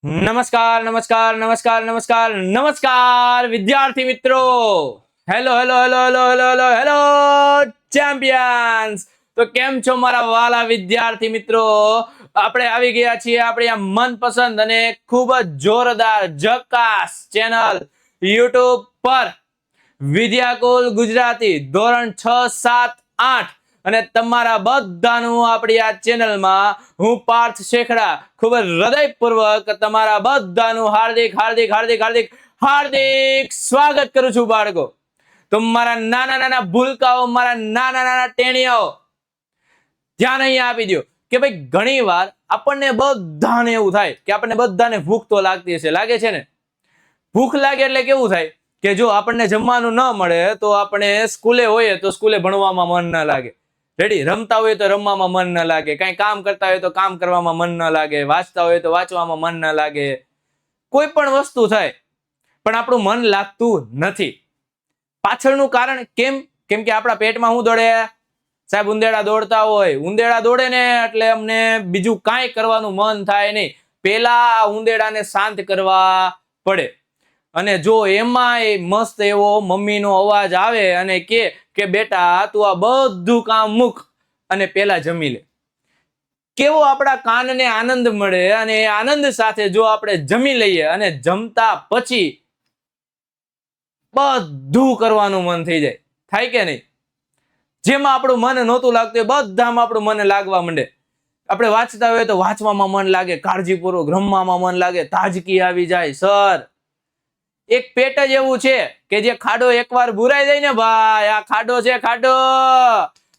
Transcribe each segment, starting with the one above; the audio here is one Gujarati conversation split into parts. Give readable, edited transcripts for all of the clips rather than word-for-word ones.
નમસ્કાર નમસ્કાર નમસ્કાર નમસ્કાર નમસ્કાર વિદ્યાર્થી મિત્રો. Hello hello hello hello hello hello hello champions. તો કેમ છો મારા વાલા વિદ્યાર્થી મિત્રો? આપણે આવી ગયા છીએ આપણી આ મનપસંદ અને ખૂબ જ જોરદાર ઝકાસ ચેનલ YouTube પર વિદ્યાકુલ ગુજરાતી ધોરણ 6, 7, 8 અને તમારા બધાનું આપણી આ ચેનલમાં હું પાર્થ શેખડા ખૂબ જ હૃદયપૂર્વક તમારા બધાનું હાર્દિક હાર્દિક હાર્દિક હાર્દિક હાર્દિક સ્વાગત કરું છું બાળકો. તો મારા નાના નાના ભૂલકાઓ, મારા નાના નાના ટેણિયાઓ, ધ્યાન અહીંયા આપી દો કે ભાઈ ઘણી વાર આપણને બધાને એવું થાય કે આપણને બધાને ભૂખ તો લાગતી હશે, લાગે છે ને? ભૂખ લાગે એટલે કેવું થાય કે જો આપણને જમવાનું ન મળે તો આપણે સ્કૂલે હોઈએ તો સ્કૂલે ભણવામાં મન ન લાગે, રેડી, રમતા હોય તો રમવામાં મન ન લાગે, કઈ કામ કરતા હોય તો કામ કરવામાં મન ન લાગે, વાંચતા હોય તો વાંચવામાં મન ન લાગે, કોઈ પણ વસ્તુ થાય પણ આપણું મન લાગતું નથી. પાછળનું કારણ કેમ? કેમ કે આપણા પેટમાં શું દોડે સાહેબ? ઉંદેડા દોડતા હોય. ઉંદેડા દોડે ને એટલે અમને બીજું કાંઈ કરવાનું મન થાય નહીં, પેલા ઉંદેડાને શાંત કરવા પડે. અને જો એમાં મસ્ત એવો મમ્મીનો અવાજ આવે અને કે બેટા તું આ બધું કામ મૂક અને પેલા જમી લે, કેવો આપણા કાનને આનંદ મળે. અને એ આનંદ સાથે જો આપણે જમી લઈએ અને જમતા પછી બધું કરવાનું મન થઈ જાય, થાય કે નહીં? જેમાં આપણું મન નહોતું લાગતું બધામાં આપણું મન લાગવા માંડે. આપણે વાંચતા હોય તો વાંચવામાં મન લાગે, કાળજીપૂર્વક રમવામાં મન લાગે, તાજગી આવી જાય. સર, એક પેટ જ એવું છે કે જે ખાડો એકવાર ભૂરાઈ જાય ને ભાઈ, આ ખાડો છે, ખાડો,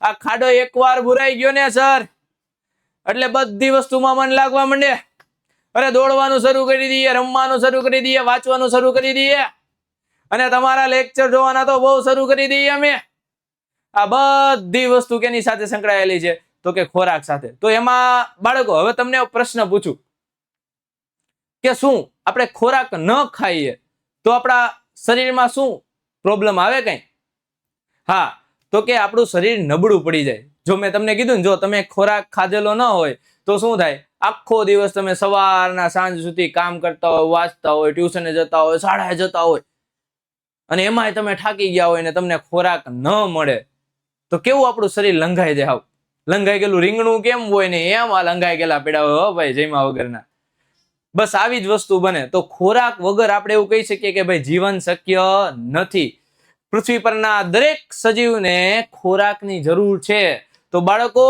આ ખાડો એકવાર ભૂરાઈ ગયો ને સર એટલે બધી વસ્તુમાં મન લાગવા માંડે. અરે દોડવાનું શરૂ કરી દઈએ, રમવાનું શરૂ કરી દઈએ, વાંચવાનું શરૂ કરી દઈએ અને તમારા લેક્ચર જોવાના તો બહુ શરૂ કરી દઈએ અમે. આ બધી વસ્તુ કેની સાથે સંકળાયેલી છે? તો કે ખોરાક સાથે. તો એમાં બાળકો હવે તમને પ્રશ્ન પૂછું કે શું આપણે ખોરાક ન ખાઈએ તો આપણા શરીરમાં શું પ્રોબ્લેમ આવે કઈ? હા, તો કે આપણું શરીર નબળું પડી જાય. જો મેં તમને કીધું ને, જો તમે ખોરાક ખાધેલો ન હોય તો શું થાય? આખો દિવસ તમે સવારના સાંજ સુધી કામ કરતા હોય, વાંચતા હોય, ટ્યુશને જતા હોય, શાળાએ જતા હોય અને એમાંય તમે થાકી ગયા હોય ને તમને ખોરાક ન મળે તો કેવું આપણું શરીર લંઘાઈ જાય. લંઘાઈ ગયેલું રીંગણું કેમ હોય ને એમાં લંઘાઈ ગયેલા પેડા હોય હો ભાઈ, જમ્યા વગરના. બસ આવી જ વસ્તુ બને. તો ખોરાક વગર આપણે એવું કહી શકીએ કે ભાઈ જીવન શક્ય નથી. પૃથ્વી પરના દરેક સજીવને ખોરાકની જરૂર છે. તો બાળકો,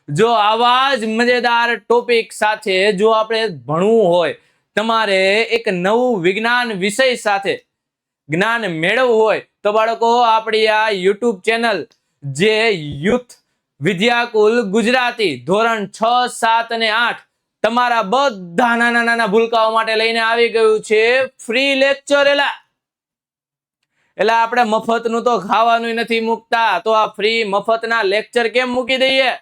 જો આવા જ મજેદાર ટોપિક સાથે જો આપણે ભણવું હોય, તમારે એક નવું વિજ્ઞાન વિષય સાથે જ્ઞાન મેળવવું હોય તો બાળકો આપણી આ YouTube ચેનલ જે યુથ વિદ્યાકુલ ગુજરાતી ધોરણ 6, 7 અને 8 તમારા બધા નાના નાના ભૂલકાઓ માટે લઈને આવી ગયું છે ફ્રી લેક્ચર. એટલે આપણે મફતનું તો ખાવાનું નથી મૂકતા, તો આ ફ્રી મફતના લેક્ચર કેમ મૂકી દઈએ?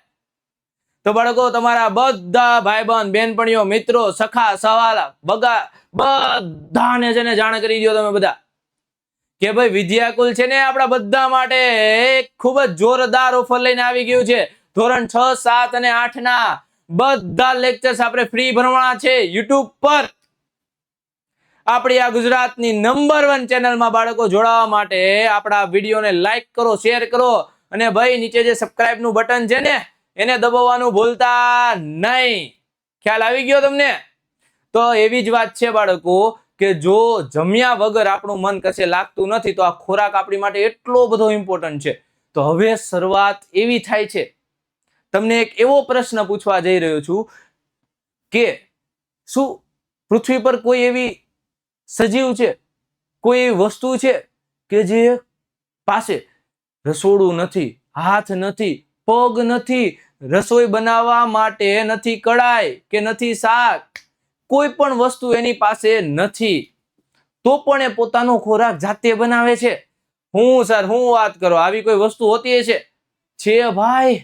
તો બાળકો, તમારા બધા ભાઈબંધ, બેનપણીઓ, મિત્રો, સખા, સવાલા બધાને છે ને જાણ કરી દો તમે બધા કે ભાઈ વિદ્યાકુલ છે ને આપણા બધા માટે એક ખૂબ જ જોરદાર ઓફર લઈને આવી ગયું છે. ધોરણ 6, 7 અને 8 ના બધા લેક્ચર્સ આપણે ફ્રી ભરવાના છે YouTube પર. આપણી આ ગુજરાતની નંબર 1 ચેનલમાં બાળકો જોડાવા માટે આપણા વિડીયોને લાઈક કરો, શેર કરો અને ભાઈ નીચે જે સબસ્ક્રાઇબ નું બટન છે ને એને દબાવવાનું ભૂલતા નહીં. ખ્યાલ આવી ગયો તમને? તો એવી જ વાત છે બાળકો કે જો જમ્યા વગર આપણું મન કશે લાગતું નથી તો આ ખોરાક આપણી માટે એટલો બધો ઇમ્પોર્ટન્ટ છે. તો હવે શરૂઆત એવી થાય છે, તમને એક એવો પ્રશ્ન પૂછવા જઈ રહ્યો છું કે શું પૃથ્વી પર કોઈ એવી સજીવ છે, કોઈ એવી વસ્તુ છે કે જે પાસે રસોડું નથી, હાથ નથી, પગ નથી, રસોઈ બનાવવા માટે નથી કડાઈ કે નથી શાક, કોઈ પણ વસ્તુ એની પાસે નથી, તો પણ એ પોતાનો ખોરાક જાતે બનાવે છે? હું સર, હું વાત કરો, આવી કોઈ વસ્તુ હોતી છે ભાઈ?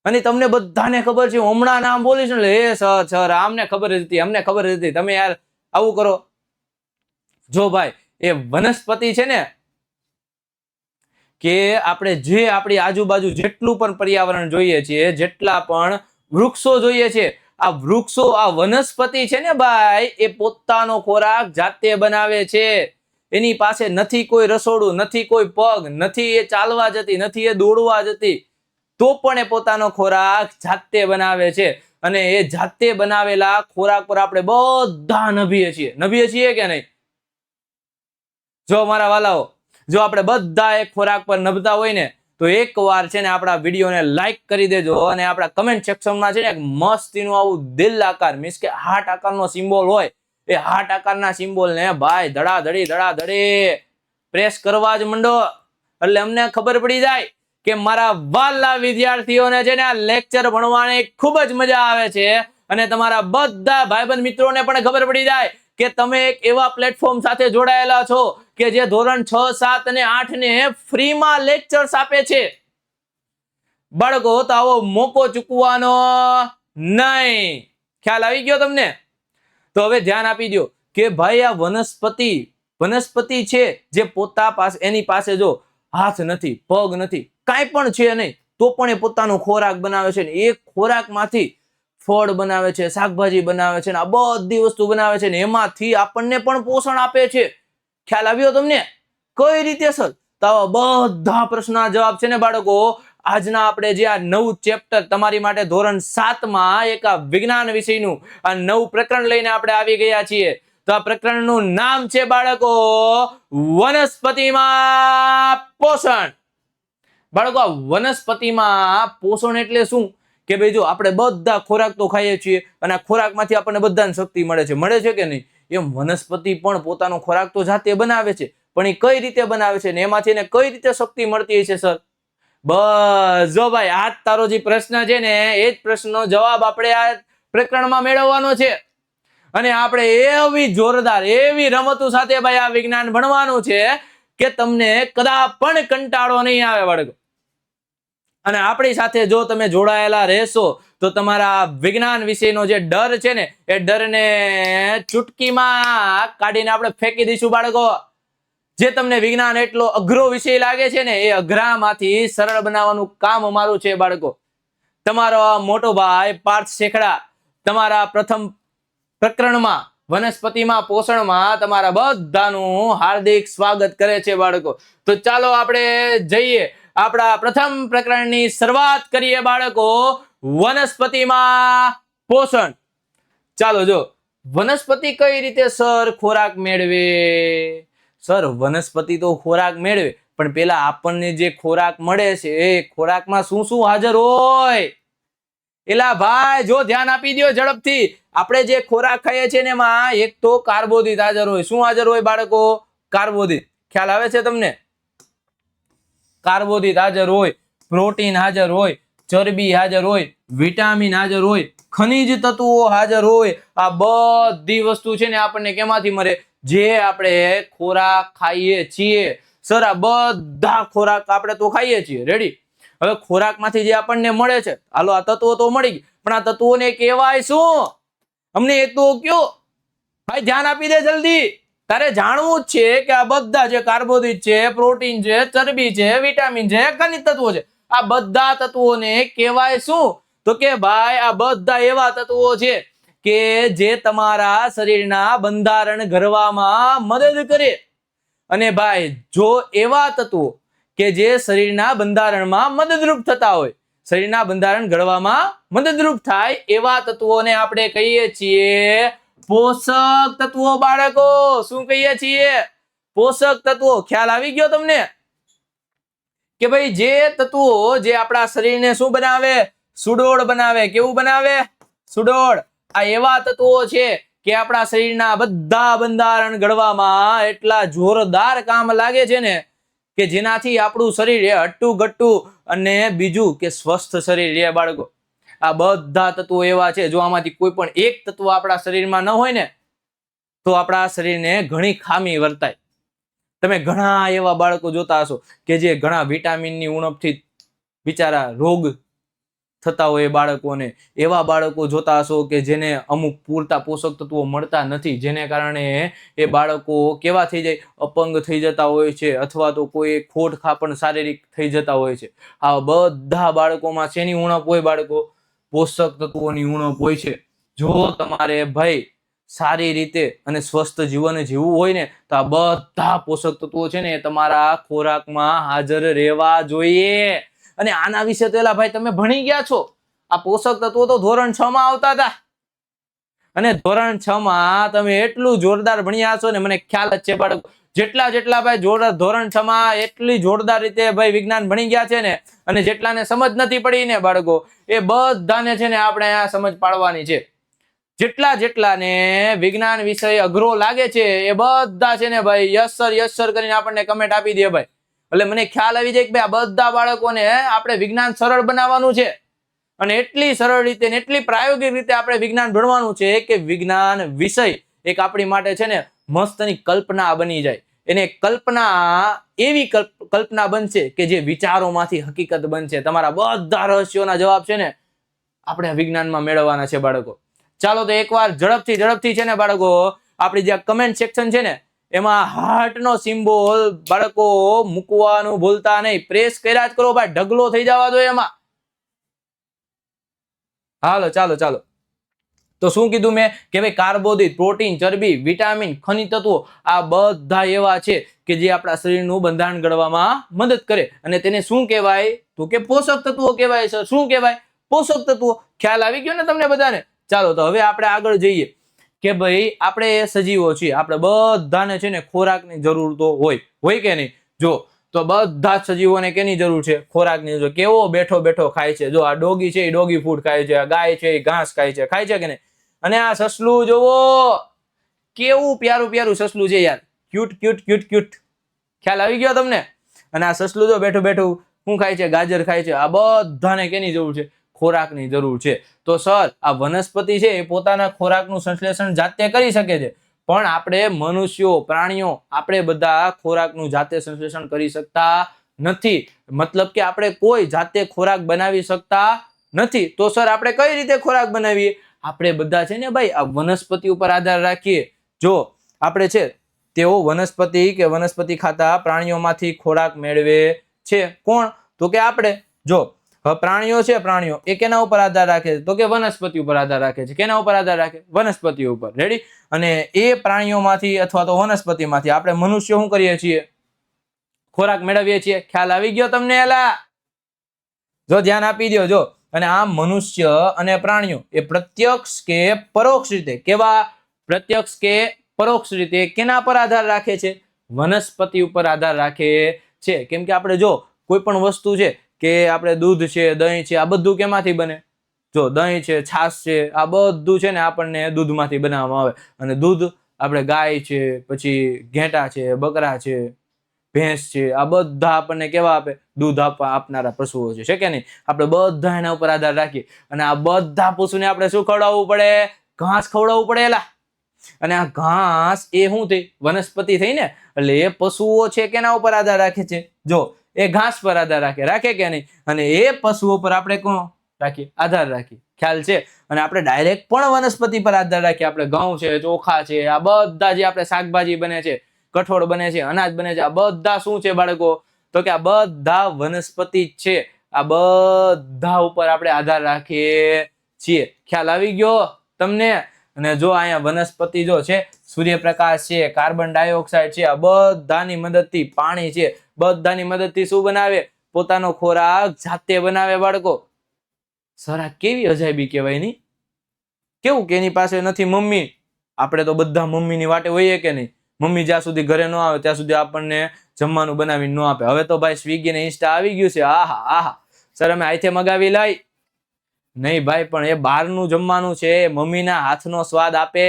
અને તમને બધાને ખબર છે, હમણાં નામ બોલીશ ને હે સર આમને ખબર જ હતી, અમને ખબર જ હતી, તમે યાર આવું કરો. જો ભાઈ, એ વનસ્પતિ છે ને કે આપણે જે આપણી આજુબાજુ જેટલું પણ પર્યાવરણ જોઈએ છીએ, જેટલા પણ વૃક્ષો જોઈએ છે, આ વૃક્ષો, આ વનસ્પતિ છે ને ભાઈ, એ પોતાનો ખોરાક જાતે બનાવે છે. એની પાસે નથી કોઈ રસોડું, નથી કોઈ પગ, નથી એ ચાલવા જતી, નથી એ દોડવા જતી, તો પણ એ પોતાનો ખોરાક જાતે બનાવે છે. અને એ જાતે બનાવેલા ખોરાક પર આપણે બધા નભીએ છીએ કે નહીં? જો મારા વાલાઓ, જો આપણે બધા એક ખોરાક પર નભતા હોય ને, તો એકવાર છે ને આપણા વિડીયોને લાઈક કરી દેજો અને આપણા કમેન્ટ સેક્શનમાં છે ને એક મસ્તીનું આવું દિલ આકાર, મીન્સ કે હાર્ટ આકારનો સિમ્બોલ હોય, એ હાર્ટ આકારના સિમ્બોલને ભાઈ ધડાધડી પ્રેસ કરવા જ મંડો, એટલે અમને ખબર પડી જાય કે મારા વાલા વિદ્યાર્થીઓને છે ને આ લેક્ચર ભણવાની ખૂબ જ મજા આવે છે. અને તમારા બધા ભાઈબંધ મિત્રોને પણ ખબર પડી જાય કે તમે એક એવા પ્લેટફોર્મ સાથે જોડાયેલા છો કે જે ધોરણ 6, 7 અને 8 ને ફ્રીમાં લેક્ચર્સ આપે છે. બાળકો, તો આવો મોકો ચૂકવાનો નહીં. ખ્યાલ આવી ગયો તમને? તો હવે ધ્યાન આપી દો કે ભાઈ આ વનસ્પતિ છે જે એની પાસે જો હાથ નથી, પગ નથી, કાંઈ પણ છે નહીં, તો પણ એ પોતાનો ખોરાક બનાવે છે. ને એ ખોરાકમાંથી ફળ બનાવે છે, શાકભાજી બનાવે છે, ને આ બધી વસ્તુ બનાવે છે, ને એમાંથી આપણને પણ પોષણ આપે છે. ખ્યાલ આવ્યો તમને? કઈ રીતે સર? તો આવા બધા પ્રશ્નના જવાબ છે ને બાળકો, આજના આપણે જે આ નવું ચેપ્ટર તમારી માટે ધોરણ 7 માં એક આ વિજ્ઞાન વિષયનું આ નવું પ્રકરણ લઈને આપણે આવી ગયા છીએ. તો આ પ્રકરણનું નામ છે બાળકો વનસ્પતિમાં પોષણ. બાળકો, આ વનસ્પતિમાં પોષણ એટલે શું? કે ભાઈ જો આપણે બધા ખોરાક તો ખાઈએ છીએ અને આ ખોરાકમાંથી આપણને બધાને શક્તિ મળે છે કે નહીં? એમ વનસ્પતિ પણ પોતાનો ખોરાક તો જાતે બનાવે છે, પણ એ કઈ રીતે બનાવે છે ને એમાંથી એને કઈ રીતે શક્તિ મળતી હશે સર? બસ જો ભાઈ, આ તારો જે પ્રશ્ન છે ને એ જ પ્રશ્નનો જવાબ આપણે આ પ્રકરણમાં મેળવવાનો છે. અને આપણે એવી જોરદાર એવી રમતો સાથે ભાઈ આ વિજ્ઞાન ભણવાનું છે કે તમને કદાચ પણ કંટાળો નહીં આવે બાળકો. અને આપણી સાથે જો તમે જોડાયેલા રહેશો તો તમારા વિજ્ઞાન વિષયનો જે ડર છે ને એ ડરને ચૂટકીમાં કાઢીને આપણે ફેંકી દઈશું બાળકો. જે તમને વિજ્ઞાન એટલો અઘરો વિષય લાગે છે ને એ અઘરામાંથી સરળ બનાવવાનું કામ અમારું છે બાળકો. તમારો મોટો ભાઈ પાર્થ શેખડા તમારા પ્રથમ પ્રકરણમાં વનસ્પતિમાં પોષણમાં તમારા બધાનું હાર્દિક સ્વાગત કરે છે બાળકો. તો ચાલો આપણે જઈએ, આપણા પ્રથમ પ્રકરણની શરૂઆત કરીએ બાળકો, વનસ્પતિમાં પોષણ. ચાલો, જો વનસ્પતિ કઈ રીતે સર ખોરાક મેળવે? સર, વનસ્પતિ તો ખોરાક મેળવે, પણ પેલા આપણને જે ખોરાક મળે છે એ ખોરાકમાં શું શું હાજર હોય? એલા ભાઈ, જો ધ્યાન આપી દો ઝડપથી. આપણે જે ખોરાક ખાઈએ છીએ ને એમાં એક તો કાર્બોદિત હાજર હોય. શું હાજર હોય બાળકો? કાર્બોદિત. ખ્યાલ આવે છે તમને? કાર્બોદિત હાજર હોય, પ્રોટીન હાજર હોય, ચરબી હાજર હોય, વિટામિન હાજર હોય, ખનિજ તત્વો હાજર હોય. આ બધી વસ્તુ છે ને આપણને કેમાંથી મળે? જે આપણે ખોરાક ખાઈએ છીએ. સર, આ બધા ખોરાક આપણે તો ખાઈએ છીએ, રેડી. હવે ખોરાકમાંથી જે આપણને મળે છે, હાલો આ તત્વો તો મળી ગઈ, પણ આ તત્વોને કહેવાય શું? અમને એ તો કયો ભાઈ, ધ્યાન આપી દે જલ્દી. તારે જાણવું જ છે કે આ બધા જે કાર્બોદિત છે, પ્રોટીન છે, ચરબી છે, વિટામિન છે, ખનિજ તત્વો છે, આ બધા તત્વોને કહેવાય શું? તો કે ભાઈ આ બધા એવા તત્વો છે કે જે તમારા શરીરના બંધારણ ઘડવામાં મદદ કરે. અને ભાઈ જો એવા તત્વો કે જે શરીરના બંધારણમાં મદદરૂપ થતા હોય, શરીરના બંધારણ ઘડવામાં મદદરૂપ થાય, એવા તત્વોને આપણે કહીએ છીએ પોષક તત્વો બાળકો. શું કહીએ છીએ? પોષક તત્વો. ખ્યાલ આવી ગયો તમને? કે ભાઈ જે તત્વો જે આપણા શરીરને શું બનાવે? સુડોળ બનાવે. કેવું બનાવે? સુડોળ. આ એવા તત્વો છે કે આપણા શરીરના બધા બંધારણ ઘડવામાં એટલા જોરદાર કામ લાગે છે ને કે જેનાથી આપણું શરીર એ હટ્ટું ગટ્ટું અને બીજું કે સ્વસ્થ શરીર રહે બાળકો. આ બધા તત્વો એવા છે, જો આમાંથી કોઈ પણ એક તત્વ આપણા શરીરમાં ન હોય ને તો આપણા શરીરને ઘણી ખામી વર્તાય. તમે ઘણા એવા બાળકો જોતા હશો કે જે ઘણા વિટામિનની ઉણપથી બિચારા રોગ થતા હોય બાળકોને. એવા બાળકો જોતા હશો કે જેને અમુક પૂરતા પોષક તત્વો મળતા નથી, જેને કારણે એ બાળકો કેવા થઈ જાય? અપંગ થઈ જતા હોય છે, અથવા તો કોઈ ખોડખાં પણ શારીરિક થઈ જતા હોય છે. આ બધા બાળકોમાં શેની ઉણપ હોય બાળકો? પોષક તત્વોની ઉણપ હોય છે. જો તમારે ભાઈ સારી રીતે અને સ્વસ્થ જીવન જીવવું હોય ને તો આ બધા પોષક તત્વો છે ને એ તમારા ખોરાકમાં હાજર રહેવા જોઈએ. અને આના વિશે તો એલા ભાઈ તમે ભણી ગયા છો. આ પોષક તત્વો તો ધોરણ 6 માં આવતા હતા. અને ધોરણ 6 માં તમે એટલું જોરદાર ભણ્યા છો ને મને ખ્યાલ જ છે બાળકો. જેટલા ભાઈ ધોરણ 6 માં એટલી જોરદાર રીતે ભાઈ વિજ્ઞાન ભણી ગયા છે ને, અને જેટલાને સમજ નથી પડી ને બાળકો, એ બધાને છે ને આપણે આ સમજ પાડવાની છે. જેટલાને વિજ્ઞાન વિષય અઘરો લાગે છે એ બધા છે ને ભાઈ યસ સર કરીને આપણને કમેન્ટ આપી દે ભાઈ. એટલે મને ખ્યાલ આવી જાય કે ભાઈ આ બધા બાળકોને આપણે વિજ્ઞાન સરળ બનાવવાનું છે. અને એટલી સરળ રીતે ને એટલી પ્રાયોગિક રીતે આપણે વિજ્ઞાન ભણવાનું છે કે વિજ્ઞાન વિષય એક આપણી માટે છે ને મસ્તની કલ્પના બની જાય. એને કલ્પના એવી કલ્પના બનશે કે જે વિચારોમાંથી હકીકત બનશે. તમારા બધા રહસ્યોના જવાબ છે ને આપણે વિજ્ઞાનમાં મેળવવાના છે બાળકો. ચાલો તો એકવાર ઝડપથી છે ને બાળકો આપણી જે કમેન્ટ સેક્શન છે ને એમાં હાર્ટ નો સિમ્બોલ બાળકો મૂકવાનું ભૂલતા નહીં. પ્રેસ કર્યા જ કરો ભાઈ, ઢગલો થઈ જવા દો એમાં. હાલો ચાલો તો શું કીધું મેં કે ભાઈ કાર્બોદિત, પ્રોટીન, ચરબી, વિટામિન, ખનિજ તત્વો આ બધા એવા છે કે જે આપણા શરીરનું બંધારણ ઘડવામાં મદદ કરે. અને તેને શું કહેવાય તો કે પોષક તત્વો કહેવાય. સર શું કહેવાય? પોષક તત્વો. ખ્યાલ આવી ગયો ને તમને બધાને? ચાલો તો હવે આપણે આગળ જઈએ કે ભાઈ આપણે સજીવો છીએ, આપણે બધાને છે ને ખોરાકની જરૂર તો હોય કે નહીં? જો તો બધા સજીવોને કેની જરૂર છે? ખોરાકની. જો કેવો બેઠો ખાય છે. જો આ ડોગી છે એ ડોગી ફૂડ ખાય છે, આ ગાય છે એ ઘાસ ખાય છે કે નહીં? અને આ સસલું જોવો કેવું પ્યારું સસલું છે યાર, ક્યુટ. ખ્યાલ આવી ગયો તમને? અને આ સસલું જો બેઠું શું ખાય છે? ગાજર ખાય છે. આ બધાને કેની જરૂર છે? ખોરાકની જરૂર છે. તો સર આ વનસ્પતિ છે એ પોતાના ખોરાકનું સંશ્લેષણ જાતે કરી શકે છે, પણ આપણે મનુષ્યો, પ્રાણીઓ આપણે બધા ખોરાકનું જાતે સંશ્લેષણ કરી શકતા નથી. મતલબ કે આપણે કોઈ જાતે ખોરાક બનાવી શકતા નથી. તો સર આપણે કઈ રીતે ખોરાક બનાવીએ? આપણે બધા છે ને ભાઈ આ વનસ્પતિ ઉપર આધાર રાખીએ. જો આપણે છે તેઓ વનસ્પતિ ખાતા પ્રાણીઓમાંથી ખોરાક મેળવે છે. કોણ? તો કે આપણે. જો પ્રાણીઓ છે, પ્રાણીઓ એ કેના ઉપર આધાર રાખે છે? તો કે વનસ્પતિ ઉપર આધાર રાખે છે. કેના ઉપર આધાર રાખે? વનસ્પતિ ઉપર. રેડી? અને એ પ્રાણીઓમાંથી અથવા તો વનસ્પતિમાંથી આપણે મનુષ્ય શું કરીએ છીએ? ખોરાક મેળવીએ છીએ. ખ્યાલ આવી ગયો તમને? એલા જો ધ્યાન આપી દો. જો અને આ મનુષ્ય અને પ્રાણીઓ એ પ્રત્યક્ષ કે પરોક્ષ રીતે, કેવા? પ્રત્યક્ષ કે પરોક્ષ રીતે કેના પર આધાર રાખે છે? વનસ્પતિ ઉપર આધાર રાખે છે. કેમ કે આપણે જો કોઈ પણ વસ્તુ છે કે આપણે દૂધ છે, દહીં છે, આ બધું કેમાંથી બને? જો દહીં છે, છાશ છે, આ બધું છે ને આપણને દૂધમાંથી બનાવવામાં આવે. અને દૂધ આપણે ગાય છે, પછી ઘેટા છે, બકરા છે, ભેંસ છે, આ બધા આપણને કેવા આપે? દૂધ આપનારા પશુઓ છે કે નહીં? આપણે બધા એના ઉપર આધાર રાખીએ. અને આ બધા પશુને આપણે શું ખવડાવવું પડે? ઘાસ ખવડાવવું પડે. એલા અને આ ઘાસ એ શું થઈ? વનસ્પતિ થઈ ને. એટલે એ પશુઓ છે કેના ઉપર આધાર રાખે છે? જો એ ઘાસ પર આધાર રાખે કે નહીં? અને એ પશુઓ પર આપણે કોણ રાખીએ? આધાર રાખીએ. ખ્યાલ છે? અને આપણે ડાયરેક્ટ પણ વનસ્પતિ પર આધાર રાખીએ. આપણે ઘઉં છે, ચોખા છે, આ બધા જે આપણે શાકભાજી બને છે, કઠોળ બને છે, અનાજ બને છે, આ બધા શું છે બાળકો? તો કે આ બધા વનસ્પતિ જ છે. આ બધા ઉપર આપણે આધાર રાખીએ છીએ. ખ્યાલ આવી ગયો તમને? અને જો અહીંયા વનસ્પતિ જો છે, સૂર્યપ્રકાશ છે, કાર્બન ડાયોક્સાઇડ છે, આ બધાની મદદથી, પાણી છે, બધાની મદદથી શું બનાવે? પોતાનો ખોરાક જાતે બનાવે બાળકો. સર આ કેવી અજાયબી કહેવાય નહીં? કેવું કે એની પાસે નથી મમ્મી? આપણે તો બધા મમ્મીની વાટે હોઈએ કે નહીં? મમ્મી જ્યાં સુધી ઘરે ન આવે ત્યાં સુધી આપણને જમવાનું બનાવીને ન આપે. હવે તો ભાઈ સ્વિગી ને ઇન્સ્ટા આવી ગયું છે. આહા સર અમે આઈથે મગાવી લઈ નહીં ભાઈ, પણ એ બહારનું જમવાનું છે. મમ્મીના હાથનો સ્વાદ આપે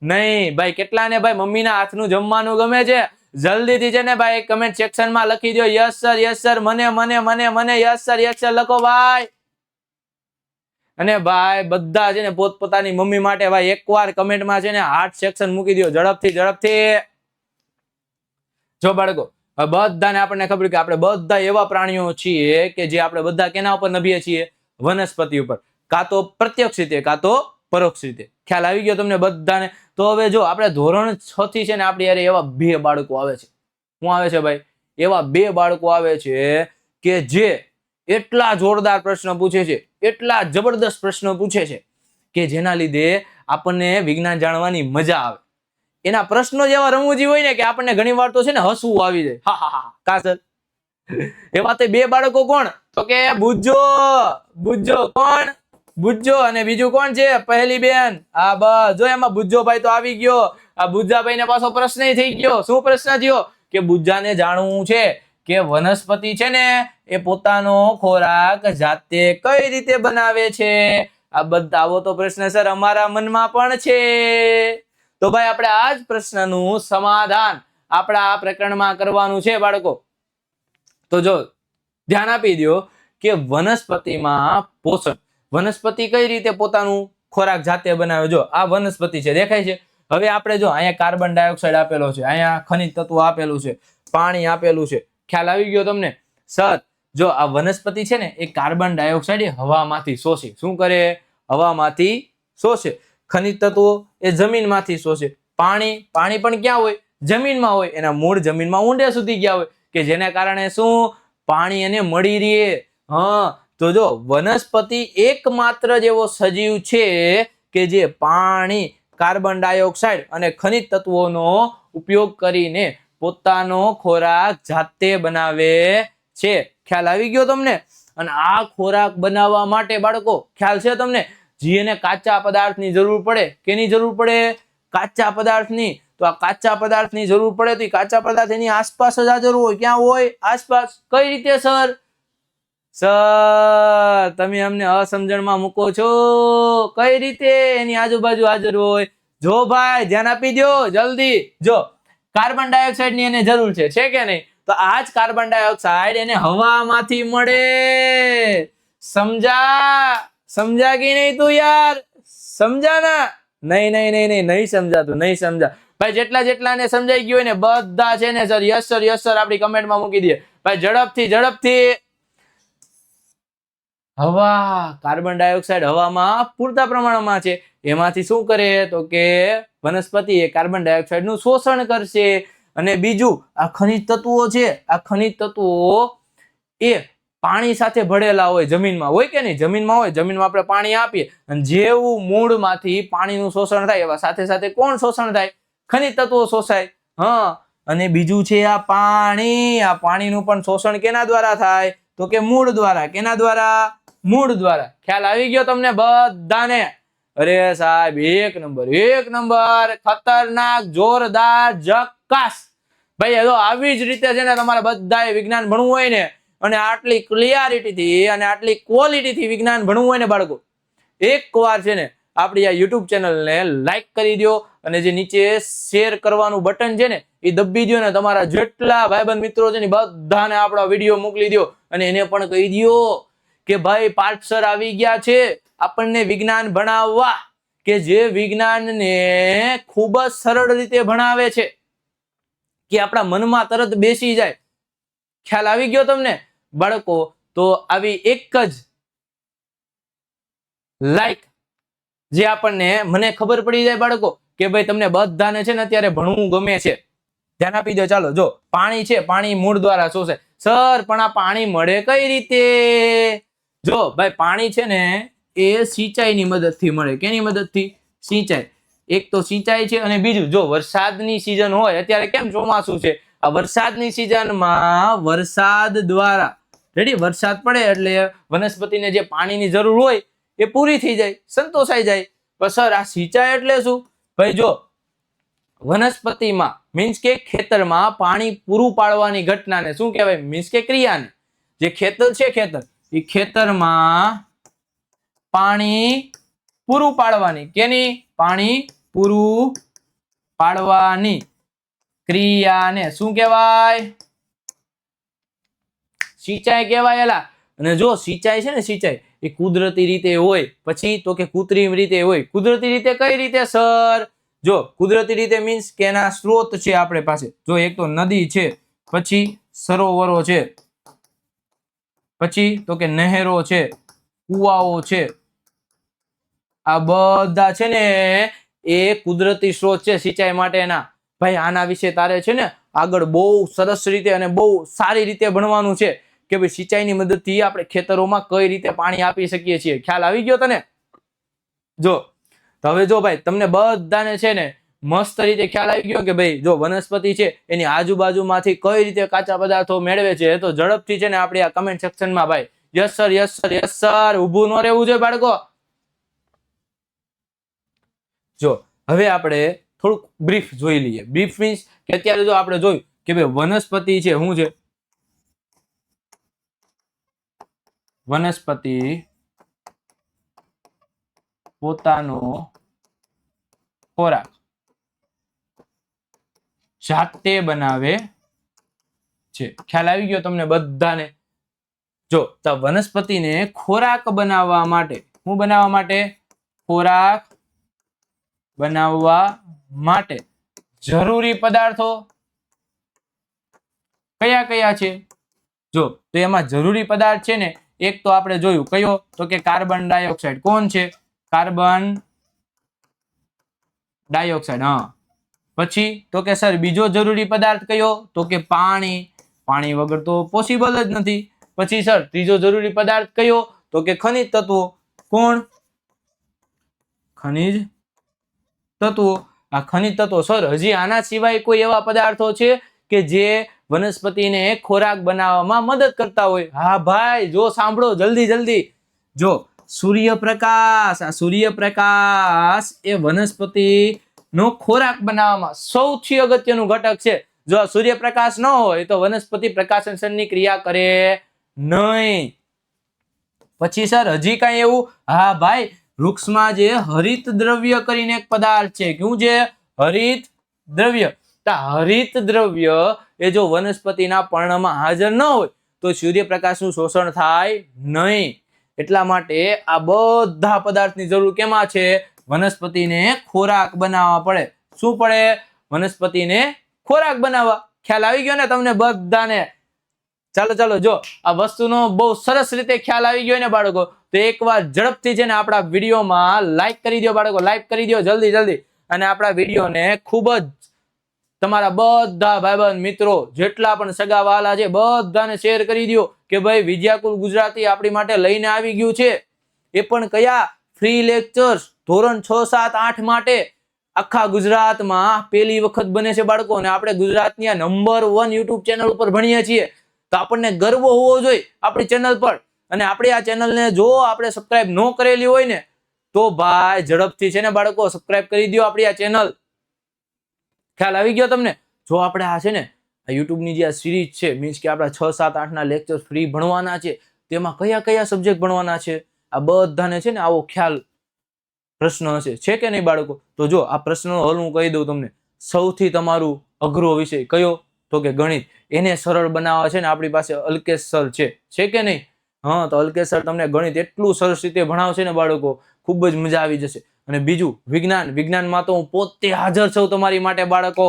નહીં ભાઈ. કેટલાને ભાઈ મમ્મીના હાથનું જમવાનું ગમે છે? જલ્દીથી છે ને ભાઈ કમેન્ટ સેક્શનમાં લખી દો યસ સર. મને યસ સર લખો ભાઈ. અને ભાઈ બધા છે ને પોતપોતાની મમ્મી માટે ભાઈ એકવાર કમેન્ટમાં છે ને હાર્ટ સેક્શન મૂકી દો ઝડપથી. જો બાળકો બધાને આપણને ખબર કે આપણે બધા એવા પ્રાણીઓ છીએ કે જે આપણે બધા કેના ઉપર નભીએ છીએ? વનસ્પતિ ઉપર. કાં તો પ્રત્યક્ષ રીતે કાં તો પરોક્ષ રીતે. ખ્યાલ આવી ગયો તમને બધાને? તો હવે જો આપણે ધોરણ 6 થી છે ને આપણી યારે એવા 2 બાળકો આવે છે. શું આવે છે ભાઈ? એવા 2 બાળકો આવે છે કે જે એટલા જોરદાર પ્રશ્ન પૂછે છે, એટલા જબરદસ્ત પ્રશ્નો પૂછે છે કે જેના લીધે આપણને વિજ્ઞાન જાણવાની મજા આવે. એના પ્રશ્નો જેવા રમૂજી હોય ને કે આપણને ઘણી વાર તો છે ને હસવું આવી જાય. હા હા હા કા સર એવા તે બે બાળકો કોણ? તો કે બુજ્જો કોણ? બુજ્જો અને બીજું કોણ છે? પહેલી બેન. આ બસ જો એમાં બુજ્જો ભાઈ તો આવી ગયો. આ બુજ્જાભાઈ ને પાછો પ્રશ્ન થઈ ગયો. શું પ્રશ્ન થયો? કે બુજ્જાને જાણવું છે કે વનસ્પતિ છે ને એ પોતાનો ખોરાક જાતે કઈ રીતે બનાવે છે. આ બધા આવો તો પ્રશ્ન સર અમારા મનમાં પણ છે. તો ભાઈ આપણે આ જ પ્રશ્નનું સમાધાન આપણા આ પ્રકરણમાં કરવાનું છે બાળકો. તો જો ધ્યાન આપી દો કે વનસ્પતિમાં પોષણ, વનસ્પતિ કઈ રીતે પોતાનું ખોરાક જાતે બનાવે. જો આ વનસ્પતિ છે, દેખાય છે. હવે આપણે જો અહીંયા કાર્બન ડાયોક્સાઇડ આપેલો છે, અહીંયા ખનિજ તત્વો આપેલું છે, પાણી આપેલું છે. ખ્યાલ આવી ગયો તમને? સર જો આ વનસ્પતિ છે ને એ કાર્બન ડાયોક્સાઇડ હવામાંથી શોષે. શું કરે? હવામાંથી શોષે. ખનિજ તત્વો એ જમીનમાંથી શોષે. પાણી પણ ક્યાં હોય? જમીનમાં હોય. એના મૂળ જમીનમાં ઊંડે સુધી ગયા હોય કે જેને કારણે શું પાણી એને મળી રહે. હા તો જો વનસ્પતિ એકમાત્ર જેવો સજીવ છે કે જે પાણી, કાર્બન ડાયોક્સાઇડ અને ખનિજ તત્વોનો ઉપયોગ કરીને પોતાનો ખોરાક જાતે બનાવે છે. ખ્યાલ આવી ગયો તમને? અને આ ખોરાક બનાવવા માટે બાળકો ખ્યાલ છે તમને જીને કાચા પદાર્થની જરૂર પડે. કેની જરૂર પડે? કાચા પદાર્થની. તો આ કાચા પદાર્થની જરૂર પડે તો કાચા પદાર્થ એની આસપાસ જ હાજર હોય. ક્યાં હોય? આસપાસ. કઈ રીતે સર? સર તમે અમને અસમજણમાં મૂકો છો. કઈ રીતે એની આજુબાજુ હાજર હોય? જો ભાઈ ધ્યાન આપી દો જલ્દી. જો કાર્બન ડાયોક્સાઇડ ની એને જરૂર છે કે નહીં? તો આ જ કાર્બન ડાયોક્સાઇડ એને હવામાંથી મળે. સમજા કે નહીં તું યાર? સમજા ના? નહીં સમજાતું, નહીં સમજા. ભાઈ જેટલા ને સમજાઈ ગયું ને બધા છે ને સર યસ સર આપણી કમેન્ટમાં મૂકી દે. ભાઈ ઝડપથી. હવા, કાર્બન ડાયોક્સાઇડ હવામાં પૂરતા પ્રમાણમાં છે. એમાંથી શું કરે? તો કે વનસ્પતિ એ કાર્બન ડાયોક્સાઇડ નું શોષણ કરશે. અને બીજું આ ખનિજ તત્વો છે, આ ખનિજ તત્વો એ પાણી સાથે ભળેલા હોય. જમીનમાં હોય કે નહીં? જમીનમાં હોય. જમીનમાં આપણે પાણી આપીએ અને જેવું મૂળમાંથી પાણીનું શોષણ થાય એવા સાથે સાથે કોણ શોષણ થાય? ખનિજ તત્વો શોષાય. હા અને બીજું છે આ પાણી. આ પાણીનું પણ શોષણ કેના દ્વારા થાય? તો કે મૂળ દ્વારા. કેના દ્વારા? મૂળ દ્વારા. ખ્યાલ આવી ગયો તમને બધાને? અરે સાહેબ એક નંબર ખતરનાક, જોરદાર, ઝક્કાસ. ભાઈ જો આવી જ રીતે છે ને તમારે બધાએ વિજ્ઞાન ભણવું હોય ને અને આટલી ક્લિયરિટી થી અને આટલી ક્વોલિટી થી વિજ્ઞાન ભણવું હોય ને બાળકો, એકવાર છે ને આપણી આ યુટ્યુબ ચેનલને લાઈક કરી દો અને જે નીચે શેર કરવાનું બટન છે ને એ દબી દો ને તમારા જેટલા ભાઈબંધ મિત્રો છે ને બધાને આપણો વિડીયો મોકલી દો અને એને પણ કહી દો કે ભાઈ પાર્થ સર આવી ગયા છે આપણને વિજ્ઞાન ભણાવવા, કે જે વિજ્ઞાનને ખૂબ જ સરળ રીતે ભણાવે છે કે આપણા મનમાં તરત બેસી જાય. ખ્યાલ આવી ગયો તમને બાળકો? તો આવી એક જ લાઈક જે આપણને મને ખબર પડી જાય બાળકો કે ભાઈ તમને બધાને છે ને અત્યારે ભણવું ગમે છે. ધ્યાન આપી દો. ચાલો જો પાણી છે, પાણી મૂળ દ્વારા શોષાય. સર પણ આ પાણી મળે કઈ રીતે? જો ભાઈ પાણી છે ને એ સિંચાઈની મદદથી મળે. કેની મદદથી? સિંચાઈ. એક તો સિંચાઈ છે અને બીજું જો વરસાદની સિઝન હોય, અત્યારે કેમ ચોમાસું છે, આ વરસાદની સિઝનમાં વરસાદ દ્વારા વરસાદ પડે એટલે વનસ્પતિને જે પાણીની જરૂર હોય એ પૂરી થઈ જાય, સંતોષાઈ જાય. પણ સર આ સિંચાઈ એટલે શું? ભાઈ જો વનસ્પતિમાં મીન્સ કે ખેતરમાં પાણી પૂરું પાડવાની ઘટનાને શું કહેવાય? મીન્સ કે ક્રિયાને. જે ખેતર છે, ખેતર એ ખેતરમાં પાણી પૂરું પાડવાની. કેની? પાણી પૂરું પાડવાની ક્રિયાને શું કહેવાય? સિંચાઈ કહેવાય. એલા અને જો સિંચાઈ છે ને, સિંચાઈ એ કુદરતી રીતે હોય, પછી તો કે કૃત્રિમ રીતે હોય. કુદરતી રીતે કઈ રીતે સર? જો કુદરતી રીતે મીન્સ કે એના સ્ત્રોત છે આપણે પાસે. જો એક તો નદી છે, પછી સરોવરો છે, પછી તો કે નહેરો છે, કુવાઓ છે. આ બધા છે ને એ કુદરતી સ્ત્રોત છે સિંચાઈ માટેના. ભાઈ આના વિશે તારે છે ને આગળ બહુ સરસ રીતે અને બહુ સારી રીતે ભણવાનું છે કે ભાઈ સિંચાઈની મદદથી આપણે ખેતરોમાં કઈ રીતે પાણી આપી શકીએ છીએ. ખ્યાલ આવી ગયો તને? જો તો હવે જો ભાઈ તમને બધાને છે ને મસ્ત રીતે ખ્યાલ આવી ગયો કે ભાઈ જો વનસ્પતિ છે એની આજુબાજુમાંથી કઈ રીતે કાચા પદાર્થો મેળવે છે તો ઝડપથી છે ને આપણી આ કમેન્ટ સેક્શનમાં ભાઈ yes sir yes sir yes sir ઊભું ન રહેવું જોઈએ બાળકો. જો હવે આપણે થોડુંક બ્રીફ જોઈ લઈએ. બ્રીફ મીન્સ કે અત્યારે જો આપણે જોયું કે ભાઈ વનસ્પતિ છે શું છે? વનસ્પતિ પોતાનો ખોરાક જાતે બનાવે છે. ખ્યાલ આવી ગયો તમને બધાને? જો તો વનસ્પતિને ખોરાક બનાવવા માટે શું બનાવવા માટે? ખોરાક બનાવવા માટે જરૂરી પદાર્થો કયા કયા છે? જો તો એમાં જરૂરી પદાર્થ છે ને એક તો આપણે જોયું કયો તો કે કાર્બન ડાયોક્સાઇડ. કોણ છે? Carbon dioxide. હા. પછી તો કે સર બીજો જરૂરી પદાર્થ કયો તો કે પાણી. પાણી વગર તો પોસિબલ જ નથી. પછી સર ત્રીજો જરૂરી પદાર્થ કયો તો કે ખનિજ તત્વો. કોણ? ખનિજ તત્વો. આ ખનિજ તત્વો સર હજી આના સિવાય કોઈ એવા પદાર્થો છે કે જે વનસ્પતિને ખોરાક બનાવવામાં મદદ કરતા હોય? હા ભાઈ જો સાંભળો જલ્દી જલ્દી. જો સૂર્યપ્રકાશ. આ સૂર્યપ્રકાશ એ વનસ્પતિ નો ખોરાક બનાવવામાં સૌથી અગત્યનું ઘટક છે. જો સૂર્યપ્રકાશ ન હોય તો વનસ્પતિ પ્રકાશનની ક્રિયા કરે નહીં. પછી સર હજી કઈ એવું? હા ભાઈ વૃક્ષમાં જે હરિત દ્રવ્ય કરીને એક પદાર્થ છે. શું છે? હરિત દ્રવ્ય. હરિત દ્રવ્ય એ જો વનસ્પતિના પર્ણમાં હાજર ન હોય તો સૂર્યપ્રકાશનું શોષણ થાય નહીં. એટલા માટે આ બધા પદાર્થની જરૂર કેમાં છે? વનસ્પતિને ખોરાક બનાવવા પડે. શું પડે? વનસ્પતિને ખોરાક બનાવવા. ખ્યાલ આવી ગયો ને તમને બધાને? ચાલો ચાલો જો આ વસ્તુનો બહુ સરસ રીતે ખ્યાલ આવી ગયો ને બાળકો તો એકવાર ઝડપથી છે ને આપણા વિડીયોમાં લાઈક કરી દો બાળકો. લાઈક કરી દો જલ્દી જલ્દી. અને આપણા વિડીયોને ખૂબ જ તમારા બધા ભાઈબંધ મિત્રો જેટલા પણ સગા વહાલા છે બધાને શેર કરી દો કે ભાઈ વિદ્યાકુલ ગુજરાતી આપણી માટે લઈને આવી ગયું છે. એ પણ કયા? ફ્રી લેક્ચર્સ ધોરણ 6, 7, 8 માટે. આખા ગુજરાતમાં પહેલી વખત બને છે બાળકો. અને આપણે ગુજરાતની નંબર 1 યુટ્યુબ ચેનલ ઉપર ભણીએ છીએ તો આપણને ગર્વ હોવો જોઈએ આપણી ચેનલ પર. અને આપણી આ ચેનલને જો આપણે સબસ્ક્રાઇબ ન કરેલી હોય ને તો ભાઈ ઝડપથી છે ને બાળકો સબસ્ક્રાઇબ કરી દો આપણી આ ચેનલ. ખ્યાલ આવી ગયો તમને? જો આપણે આ છે ને આ યુટ્યુબની જે આ સિરીઝ છે મીન્સ કે આપણા 6, 7, 8 ના લેક્ચર ફ્રી ભણવાના છે તેમાં કયા કયા સબ્જેક્ટ ભણવાના છે આ બધાને છે ને આવો ખ્યાલ પ્રશ્ન હશે છે કે નહીં બાળકો? તો જો આ પ્રશ્નનો હલ હું કહી દઉં તમને. સૌથી તમારું અઘરો વિષય કયો તો કે ગણિત. એને સરળ બનાવવા છે ને આપણી પાસે અલ્કેશ સર છે કે નહીં? હા તો અલ્કેશ સર તમને ગણિત એટલું સરસ રીતે ભણાવશે ને બાળકો ખૂબ જ મજા આવી જશે. અને બીજું વિજ્ઞાન. વિજ્ઞાનમાં તો હું પોતે હાજર છું તમારી માટે બાળકો.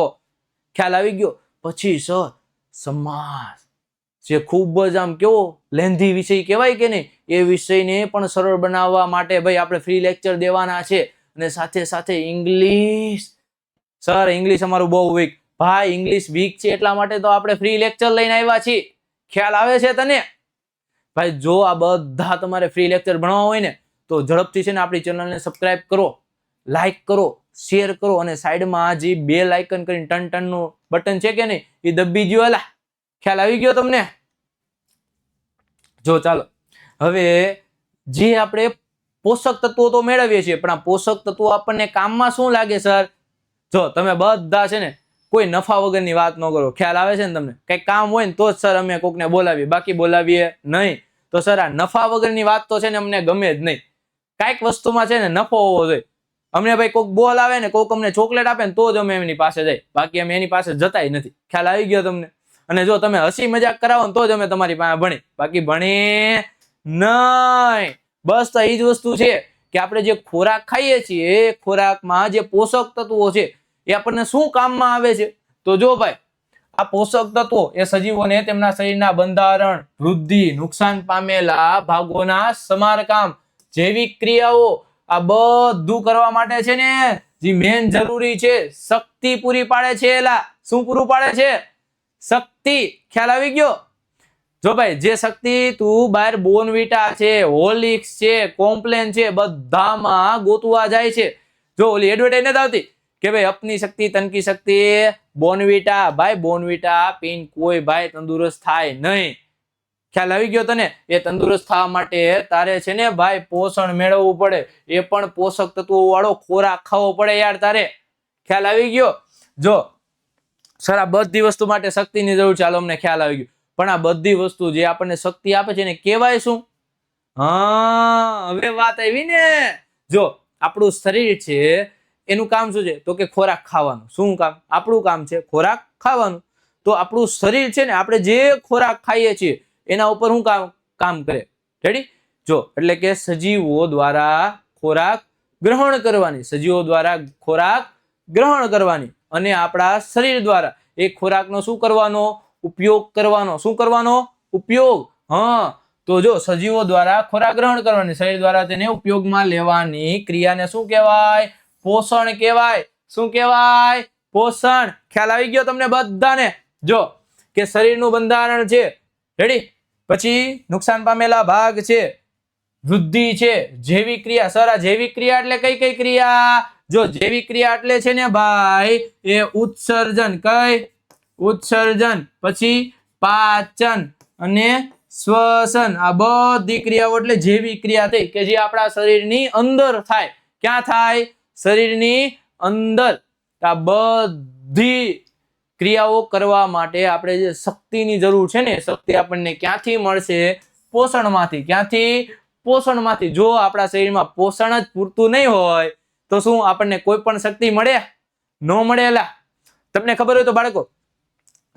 ખ્યાલ આવી ગયો? પછી સર સમાસ જે ખૂબ જ આમ કેવો લેન્ધી વિષય કહેવાય કે નહીં એ વિષયને પણ સરળ બનાવવા માટે ભાઈ આપણે ફ્રી લેક્ચર દેવાના છે. અને સાથે સાથે ઇંગ્લિશ. સર ઇંગ્લિશ અમારું બહુ વીક. ભાઈ ઇંગ્લિશ વીક છે એટલા માટે તો આપણે ફ્રી લેક્ચર લઈને આવ્યા છીએ. ખ્યાલ આવે છે તને? ભાઈ જો આ બધા તમારે ફ્રી લેક્ચર ભણવા હોય ને તો ઝડપથી છે ને આપણી ચેનલને સબસ્ક્રાઇબ કરો, લાઈક કરો, શેર કરો અને સાઈડમાં જે બેલ આઇકન કરીને ટન ટન નું બટન છે કે નહીં એ દબી દો. એલા ખ્યાલ આવી ગયો તમને? જો ચાલો હવે જે આપણે પોષક તત્વો તો મેળવીએ છીએ પણ આ પોષક તત્વો આપણને કામમાં શું લાગે સર? જો તમે બધા છે ને કોઈ નફા વગરની વાત ન કરો. ખ્યાલ આવે છે ને તમને? કઈ કામ હોય ને તો જ સર અમે કોકને બોલાવીએ, બાકી બોલાવીએ નહીં. તો સર આ નફા વગરની વાત તો છે ને અમને ગમે જ નહીં. કાંઈક વસ્તુમાં છે ને નફો હોવો જોઈએ. અમને ભાઈ કોક બોલ આવે ને કોક અમને ચોકલેટ આપે ને તો જ અમે એમની પાસે જાય, બાકી અમે એની પાસે જતાય નથી. ખ્યાલ આવી ગયો તમને? અને જો તમે હસી મજાક કરાવો ને તો જ અમે તમારી પાસે ભણી, બાકી ભણી નહીં. બસ તો એ જ વસ્તુ છે કે આપણે જે ખોરાક ખાઈએ છીએ એ ખોરાકમાં જે પોષક તત્વો છે એ આપણને શું કામમાં આવે છે? તો જો ભાઈ આ પોષક તત્વો એ સજીવોને તેમના શરીરના બંધારણ, વૃદ્ધિ, નુકસાન પામેલા ભાગોના સમારકામ, જૈવિક ક્રિયાઓ આ બધું કરવા માટે છે ને જે મેન જરૂરી છે શક્તિ પૂરી પાડે છે. એલા શું પૂરું પાડે છે? શક્તિ. ખ્યાલ આવી ગયો? જો ભાઈ જે શક્તિ તું બહાર બોર્નવિટા છે, હોર્લિક્સ છે, કોમ્પ્લેન છે, બધામાં ગોતવા જાય છે. જો ઓલી એડવર્ટાઈઝ નથી આવતી કે ભાઈ અપની શક્તિ તનકી શક્તિ, બોર્નવિટા. ભાઈ બોર્નવિટા પીન કોઈ ભાઈ તંદુરસ્ત થાય નહીં. ખ્યાલ આવી ગયો તને? એ તંદુરસ્ત થવા માટે તારે છે ને ભાઈ પોષણ મેળવવું પડે. એ પણ પોષક તત્વો વાળો ખોરાક ખાવો પડે યાર તારે. ખ્યાલ આવી ગયો? જો સર આ બધી વસ્તુ માટે શક્તિની જરૂર છે. હાલો અમને ખ્યાલ આવી ગયો. પણ આ બધી વસ્તુ જે આપણને શક્તિ આપે છે એને કહેવાય શું? હા, હવે વાત આવી ને. જો આપણું શરીર છે એનું કામ શું છે? તો કે ખોરાક ખાવાનું. શું કામ? આપણું કામ છે ખોરાક ખાવાનું. તો આપણું શરીર છે ને આપણે જે ખોરાક ખાઈએ છીએ એના ઉપર શું કામ કરે? રેડી? જો એટલે કે સજીવો દ્વારા ખોરાક ગ્રહણ કરવાની, સજીવો દ્વારા ખોરાક ગ્રહણ કરવાની અને આપણા શરીર દ્વારા એ ખોરાકનો શું કરવાનો? ઉપયોગ કરવાનો. શું કરવાનો? ઉપયોગ. હા, તો જો સજીવો દ્વારા ખોરાક ગ્રહણ કરવાની, શરીર દ્વારા તેને ઉપયોગમાં લેવાની ક્રિયાને શું કહેવાય? પોષણ કહેવાય. શું કહેવાય? પોષણ. ખ્યાલ આવી ગયો તમને બધાને? જો કે શરીરનું બંધારણ છે. રેડી? પછી નુકસાન પામેલા ભાગ છે, વૃદ્ધિ છે, જૈવિક ક્રિયા. સર આ જૈવિક ક્રિયા એટલે કઈ કઈ ક્રિયા? જો જૈવિક ક્રિયા એટલે છે ને ભાઈ એ ઉત્સર્જન. કઈ? ઉત્સર્જન. પછી પાચન અને શ્વસન. આ બધી ક્રિયાઓ એટલે જૈવિક ક્રિયા થઈ કે જે આપણા શરીરની અંદર થાય. ક્યાં થાય? શરીરની અંદર. આ બધી ક્રિયાઓ કરવા માટે આપણે જે શક્તિની જરૂર છે ને, શક્તિ આપણને ક્યાંથી મળશે? પોષણમાંથી. ક્યાંથી? પોષણમાંથી. જો આપણા શરીરમાં પોષણ જ પૂરતું નહીં હોય તો શું આપણને કોઈ પણ શક્તિ મળે? ન મળેલા. તમને ખબર હોય તો બાળકો,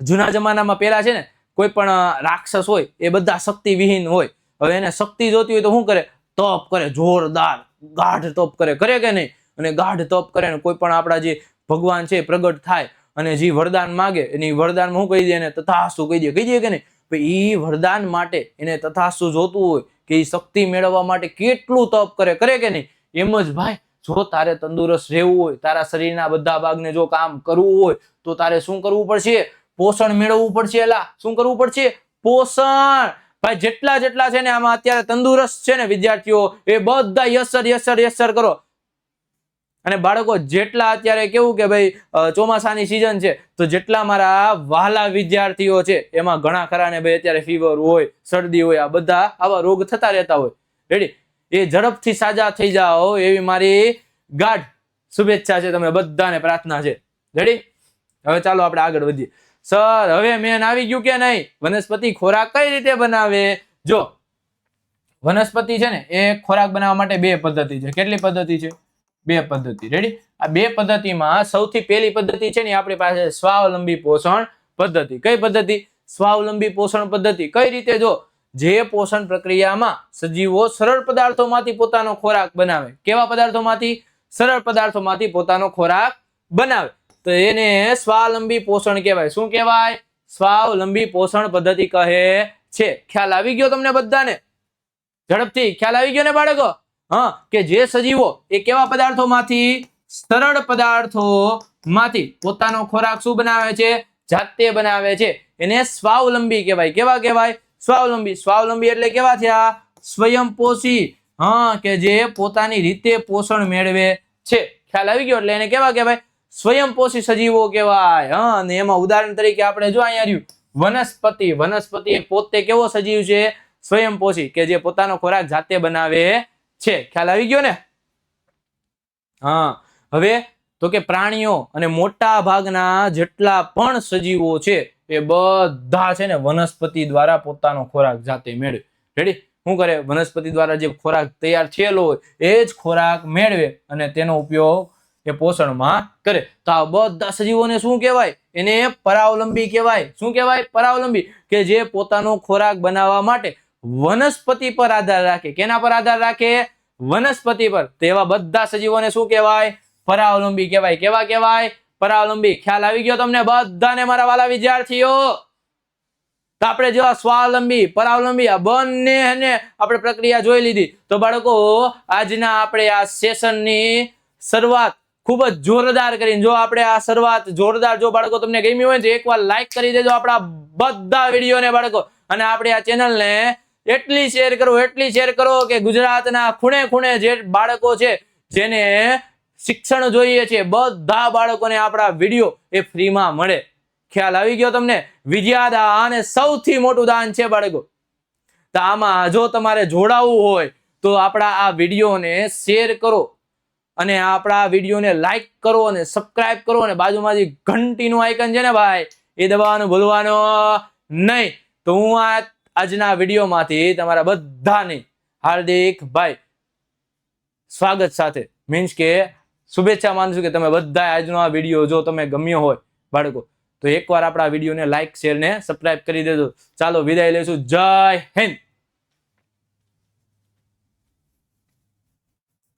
જૂના જમાનામાં પેલા છે ને કોઈ પણ રાક્ષસ હોય એ બધા શક્તિ વિહીન હોય. હવે એને શક્તિ જોતી હોય તો શું કરે? તપ કરે, જોરદાર ગાઢ તપ કરે. કરે કે નહીં? અને ગાઢ તપ કરે ને કોઈ પણ આપણા જે ભગવાન છે પ્રગટ થાય અને જે વરદાન માગે એની વરદાનમાં શું કહી દે? એને તથાસ્તુ કહી દે. કહી દે કે નહીં? એ વરદાન માટે એને તથાસ્તુ જોતું હોય કે એ શક્તિ મેળવવા માટે કેટલું તપ કરે. કરે કે નહીં? એમ જ ભાઈ જો તારે તંદુરસ્ત રહેવું હોય, તારા શરીરના બધા ભાગને જો કામ કરવું હોય તો તારે શું કરવું પડશે? પોષણ મેળવવું પડશે. એલા શું કરવું પડશે? પોષણ. ભાઈ જેટલા જેટલા છે ને આમાં અત્યારે તંદુરસ્ત છે ને વિદ્યાર્થીઓ એ બધા યસર યસર યસર કરો. અને બાળકો જેટલા અત્યારે કેવું કે ભાઈ ચોમાસાની સિઝન છે તો જેટલા મારા વહાલા વિદ્યાર્થીઓ છે એમાં ઘણા ખરા ને ભાઈ અત્યારે ફીવર હોય, શરદી હોય, આ બધા આવા રોગ થતા રહેતા હોય. રેડી? એ ઝડપથી સાજા થઈ જાઓ એવી મારી ગાઢ શુભેચ્છા છે. તમે બધાને પ્રાર્થના છે. રેડી? હવે ચાલો આપણે આગળ વધીએ. સર હવે મેન આવી ગયું કે નહીં? વનસ્પતિ ખોરાક કઈ રીતે બનાવે? જો વનસ્પતિ છે ને એ ખોરાક બનાવવા માટે બે પદ્ધતિ છે. કેટલી પદ્ધતિ છે? બે પદ્ધતિ. રેડી? આ બે પદ્ધતિમાં સૌથી પહેલી પદ્ધતિ છે ને આપણી પાસે સ્વાવલંબી પોષણ પદ્ધતિ. કઈ પદ્ધતિ? સ્વાવલંબી પોષણ પદ્ધતિ. કઈ રીતે? જો જે પોષણ પ્રક્રિયામાં સજીવો સરળ પદાર્થોમાંથી પોતાનો ખોરાક બનાવે. કેવા પદાર્થોમાંથી? સરળ પદાર્થોમાંથી પોતાનો ખોરાક બનાવે તો એને સ્વાવલંબી પોષણ કહેવાય. શું કહેવાય? સ્વાવલંબી પોષણ પદ્ધતિ કહે છે. ખ્યાલ આવી ગયો તમને બધાને? ઝડપથી ખ્યાલ આવી ગયો ને બાળકો? હા, કે જે સજીવો એ કેવા પદાર્થોમાંથી? સરળ પદાર્થોમાંથી પોતાનો ખોરાક શું બનાવે છે? જાતે બનાવે છે. એને સ્વાવલંબી કહેવાય. કેવા કહેવાય? સ્વાવલંબી. સ્વાવલંબી એટલે કેવા થયા? સ્વયંપોષી. હા, કે જે પોતાની રીતે પોષણ મેળવે છે. ખ્યાલ આવી ગયો? એટલે એને કેવા કહેવાય? સ્વયંપોષી સજીવો કહેવાય. હા, અને એમાં ઉદાહરણ તરીકે આપણે જો અહીંયા રહ્યું વનસ્પતિ. વનસ્પતિ પોતે કેવો સજીવ છે? સ્વયંપોષી, કે જે પોતાનો ખોરાક જાતે બનાવે છે. ખ્યાલ આવી ગયો ને? હા, હવે તો કે પ્રાણીઓ અને મોટા ભાગના જેટલા પણ સજીવો છે એ બધા છે ને વનસ્પતિ દ્વારા પોતાનો ખોરાક જાતે મેળવે. રેડી? શું કરે? વનસ્પતિ દ્વારા જે ખોરાક તૈયાર થયેલો હોય એ જ ખોરાક મેળવે અને તેનો ઉપયોગ એ પોષણમાં કરે. તો આ બધા સજીવોને શું કહેવાય? એને પરાવલંબી કહેવાય. શું કહેવાય? પરાવલંબી, કે જે પોતાનો ખોરાક બનાવવા માટે વનસ્પતિ પર આધાર રાખે. કેના પર આધાર રાખે? વનસ્પતિ પર. તેવા બધા સજીવોને શું કહેવાય? પરાવલંબી કહેવાય. કેવા કહેવાય? પરાવલંબી. ખ્યાલ આવી ગયો તમને બધાને મારા વાલા વિદ્યાર્થીઓ? તો આપણે જો સ્વાવલંબી, પરાવલંબી આ બંને આપણે પ્રક્રિયા જોઈ લીધી. તો બાળકો આજના આપણે આ સેશનની શરૂઆત ખૂબ જ જોરદાર કરીને, જો આપણે આ શરૂઆત જોરદાર, જો બાળકો તમને ગમી હોય તો એકવાર લાઈક કરી દેજો આપણા બધા વિડીયોને બાળકો. અને આપણી આ ચેનલને એટલી શેર કરો કે ગુજરાતના ખૂણે ખૂણે જે બાળકો છે જેને શિક્ષણ જોઈએ છે બધા બાળકોને આપણા વિડીયો એ ફ્રીમાં મળે. ખ્યાલ આવી ગયો તમને? વિદ્યાદાન એ સૌથી મોટું દાન છે બાળકો. તો આમાં જો તમારે જોડાવવું હોય તો આપણા આ વિડીયોને શેર કરો અને આપણા વિડીયોને લાઈક કરો અને સબસ્ક્રાઇબ કરો અને બાજુમાં જે ઘંટીનું આઇકન છે ને ભાઈ એ દબાવવાનું ભૂલવાનું નહીં. તો હું આજના વિડીયોમાંથી તમારા બધાને હાર્દિક ભાઈ સ્વાગત સાથે મીન્સ કે શુભેચ્છા માનું છું કે તમે બધા આજનો આ વિડીયો જો તમે ગમ્યો હોય બાળકો તો એકવાર આપણા વિડીયોને લાઈક શેર ને સબસ્ક્રાઇબ કરી દેજો. ચાલો વિદાય લેશું. જય હિન્દ.